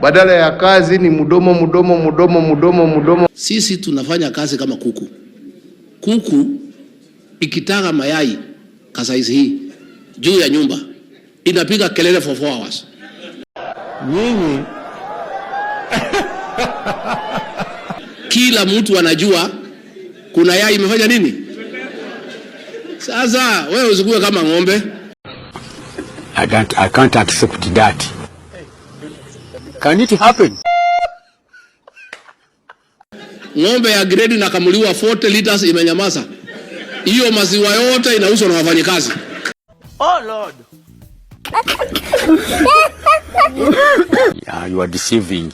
badala ya kazi ni mdomo. Sisi tunafanya kazi kama kuku. Kuku ikitaga mayai kasaizi hii juu ya nyumba inapiga kelele for 4 hours. Nyinyi kila mtu anajua kuna yai imefanya nini. Sasa wewe usikue kama ng'ombe. I can't accept that. Can it happen? Ng'ombe ya grade na kamuliwa 40 liters imenyamaza. Hiyo maziwa yote inauzwa na wafanyikazi. Oh Lord. Yeah, you are deceiving.